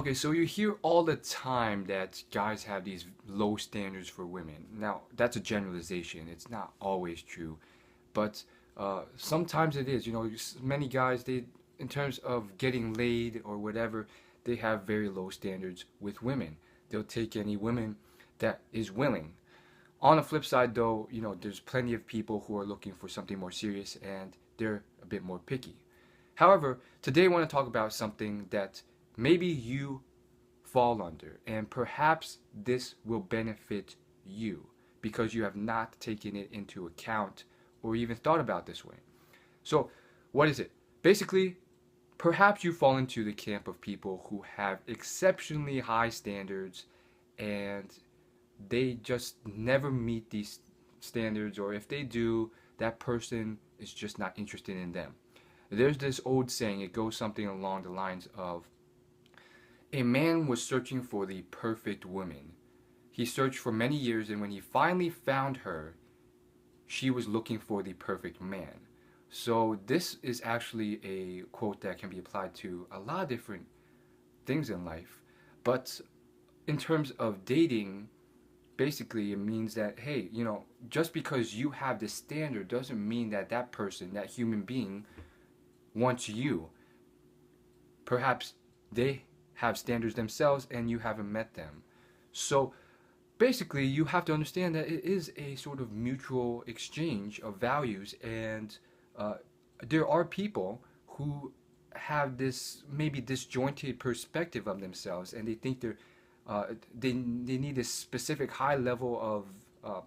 Okay, so you hear all the time that guys have these low standards for women. Now, that's a generalization. It's not always true, but sometimes it is. Many guys, in terms of getting laid or whatever, they have very low standards with women. They'll take any woman that is willing. On the flip side, though, there's plenty of people who are looking for something more serious and they're a bit more picky. However, today I want to talk about something that maybe you fall under, and perhaps this will benefit you because you have not taken it into account or even thought about this way. So, what is it? Basically, perhaps you fall into the camp of people who have exceptionally high standards and they just never meet these standards, or if they do, that person is just not interested in them. There's this old saying, it goes something along the lines of a man was searching for the perfect woman. He searched for many years, and when he finally found her, she was looking for the perfect man. So, this is actually a quote that can be applied to a lot of different things in life. But in terms of dating, basically it means that, hey, just because you have this standard doesn't mean that that person, that human being, wants you. Perhaps they have standards themselves and you haven't met them. So basically, you have to understand that it is a sort of mutual exchange of values, and uh, there are people who have this maybe disjointed perspective of themselves, and they think they need a specific high level of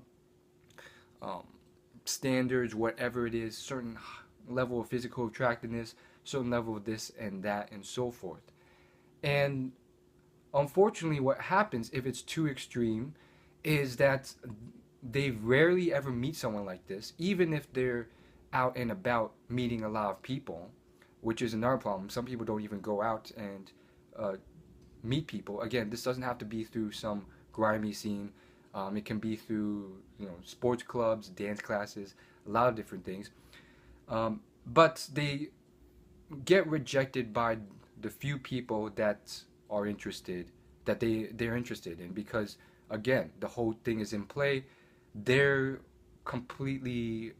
um, standards, whatever it is, certain level of physical attractiveness, certain level of this and that, and so forth. And unfortunately, what happens if it's too extreme is that they rarely ever meet someone like this, even if they're out and about meeting a lot of people, which is another problem. Some people don't even go out and uh, meet people. Again, this doesn't have to be through some grimy scene. It can be through sports clubs, dance classes, a lot of different things. But they get rejected by the few people that are interested, that they're interested in, because again, the whole thing is in play. They're completely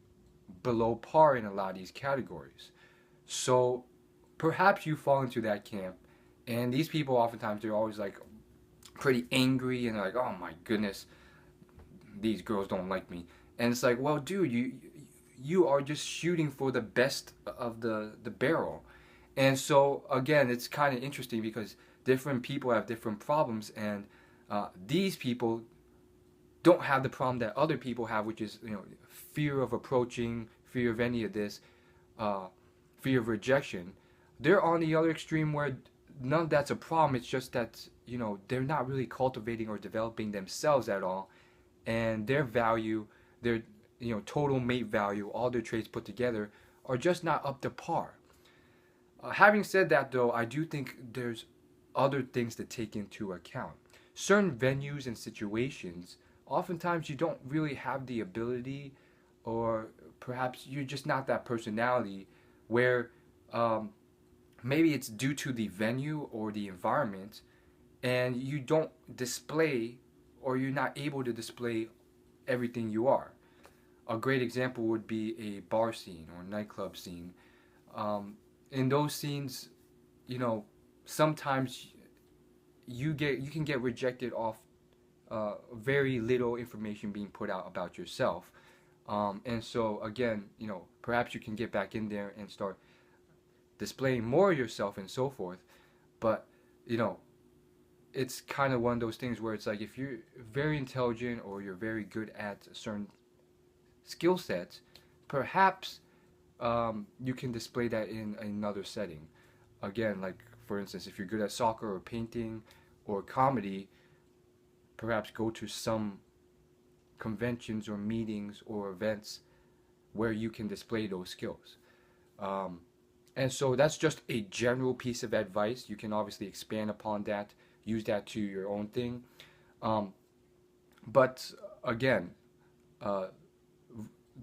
below par in a lot of these categories. So perhaps you fall into that camp, and these people oftentimes they're always like pretty angry and like, oh my goodness, these girls don't like me. And it's like, well, dude, you are just shooting for the best of the barrel. And so again, it's kind of interesting because different people have different problems, and these people don't have the problem that other people have, which is fear of approaching, fear of any of this, uh, fear of rejection. They're on the other extreme where none of that's a problem. It's just that they're not really cultivating or developing themselves at all, and their value, their total mate value, all their traits put together are just not up to par. Having said that, though, I do think there's other things to take into account. Certain venues and situations, oftentimes you don't really have the ability, or perhaps you're just not that personality, where um, maybe it's due to the venue or the environment, and you don't display, or you're not able to display everything you are. A great example would be a bar scene or nightclub scene. Um, in those scenes, you know, sometimes you can get rejected off very little information being put out about yourself. And so again, perhaps you can get back in there and start displaying more of yourself and so forth. But you know, it's kind of one of those things where it's like if you're very intelligent or you're very good at certain skill sets, perhaps you can display that in another setting. Again, like for instance, if you're good at soccer or painting or comedy, perhaps go to some conventions or meetings or events where you can display those skills. Um, and so that's just a general piece of advice. You can obviously expand upon that, use that to your own thing. Um, but again, uh,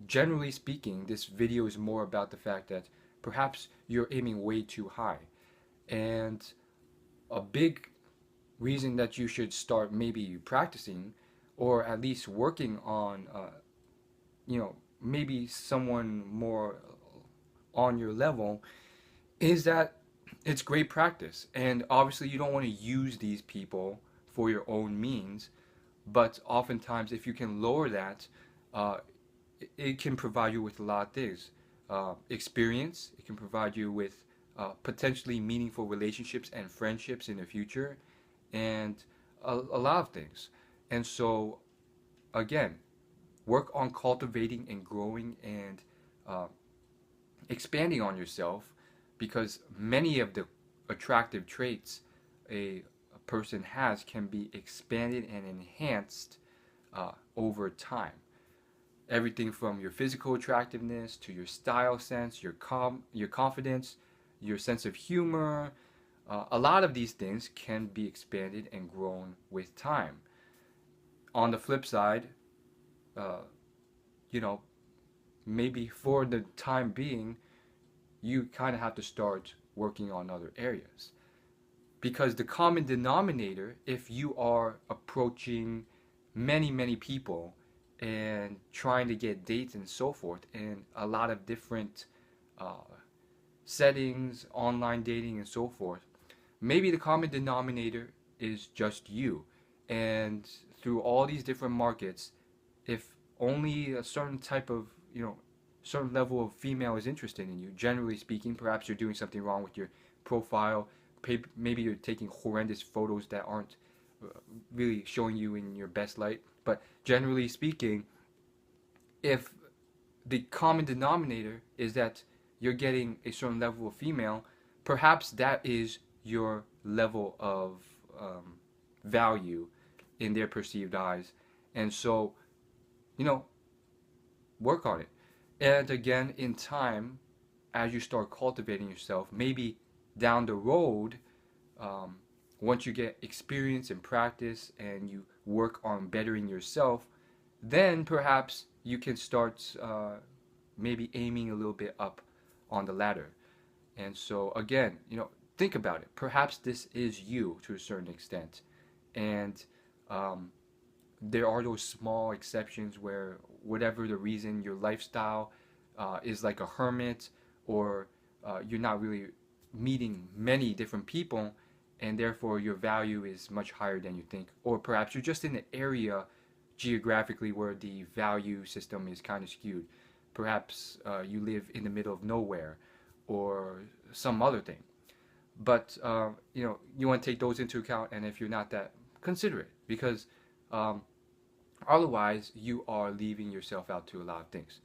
generally speaking, this video is more about the fact that perhaps you're aiming way too high. And a big reason that you should start maybe practicing or at least working on, maybe someone more on your level is that it's great practice. And obviously, you don't want to use these people for your own means, but oftentimes, if you can lower that, uh, it can provide you with a lot of things. Experience, it can provide you with potentially meaningful relationships and friendships in the future, and a lot of things. And so, again, work on cultivating and growing and uh, expanding on yourself, because many of the attractive traits a person has can be expanded and enhanced over time. Everything from your physical attractiveness to your style sense, your confidence, your sense of humor. A lot of these things can be expanded and grown with time. On the flip side, uh, you know, maybe for the time being, you kind of have to start working on other areas. Because the common denominator, if you are approaching many people and trying to get dates and so forth in a lot of different uh, settings, online dating and so forth, maybe the common denominator is just you. And through all these different markets, if only a certain type of, certain level of female is interested in you, generally speaking, perhaps you're doing something wrong with your profile. Maybe you're taking horrendous photos that aren't really showing you in your best light. But generally speaking, if the common denominator is that you're getting a certain level of female, perhaps that is your level of um, value in their perceived eyes. And so, you know, work on it. And again, in time, as you start cultivating yourself, maybe down the road, um, once you get experience and practice and you work on bettering yourself, then perhaps you can start maybe aiming a little bit up on the ladder. And so, again, think about it. Perhaps this is you to a certain extent. And um, there are those small exceptions where, whatever the reason, your lifestyle is like a hermit, or you're not really meeting many different people, and therefore your value is much higher than you think. Or perhaps you're just in an area geographically where the value system is kind of skewed. Perhaps you live in the middle of nowhere, or some other thing. But you want to take those into account, and if you're not that, consider it, because um, otherwise you are leaving yourself out to a lot of things.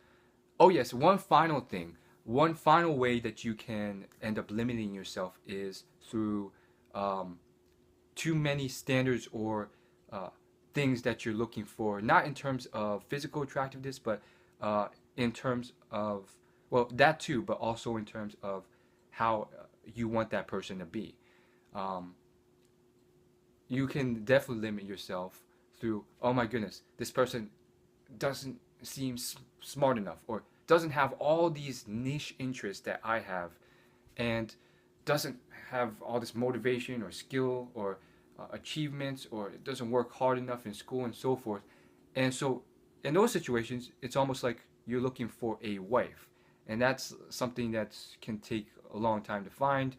Oh yes, one final thing. One final way that you can end up limiting yourself is through um, too many standards or uh, things that you're looking for, not in terms of physical attractiveness, but in terms of, well, that too, but also in terms of how you want that person to be. Um, you can definitely limit yourself through, oh my goodness, this person doesn't seem smart enough, or doesn't have all these niche interests that I have, and doesn't have all this motivation or skill or achievements, or it doesn't work hard enough in school and so forth. And so, in those situations, it's almost like you're looking for a wife, and that's something that can take a long time to find,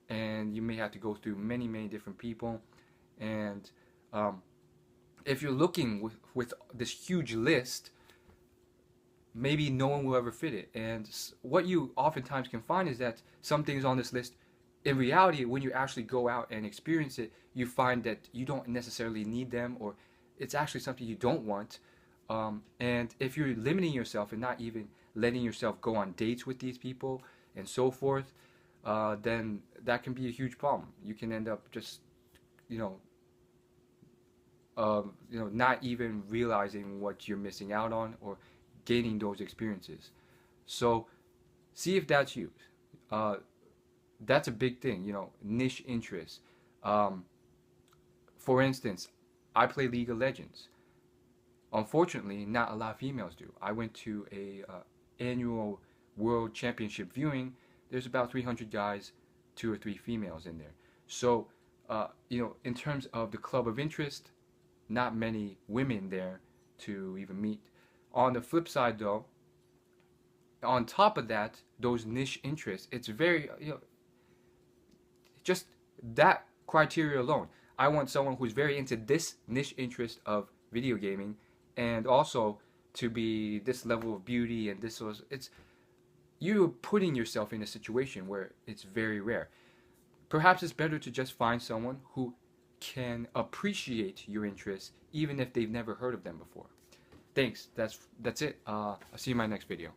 and you may have to go through many different people. And um, if you're looking with this huge list, maybe no one will ever fit it. And what you oftentimes can find is that some things on this list, in reality, when you actually go out and experience it, you find that you don't necessarily need them, or it's actually something you don't want. And if you're limiting yourself and not even letting yourself go on dates with these people and so forth, then that can be a huge problem. You can end up just, you know, not even realizing what you're missing out on, or gaining those experiences. So see if that's you. Uh, that's a big thing, niche interests. Um, for instance, I play League of Legends. Unfortunately, not a lot of females do. I went to a annual World Championship viewing. There's about 300 guys, two or three females in there. So in terms of the club of interest, not many women there to even meet. On the flip side, though, on top of that, those niche interests, it's very, just that criteria alone. I want someone who's very into this niche interest of video gaming, and also to be this level of beauty and this was it's you're putting yourself in a situation where it's very rare. Perhaps it's better to just find someone who can appreciate your interests even if they've never heard of them before. Thanks. That's it. I'll see you in my next video.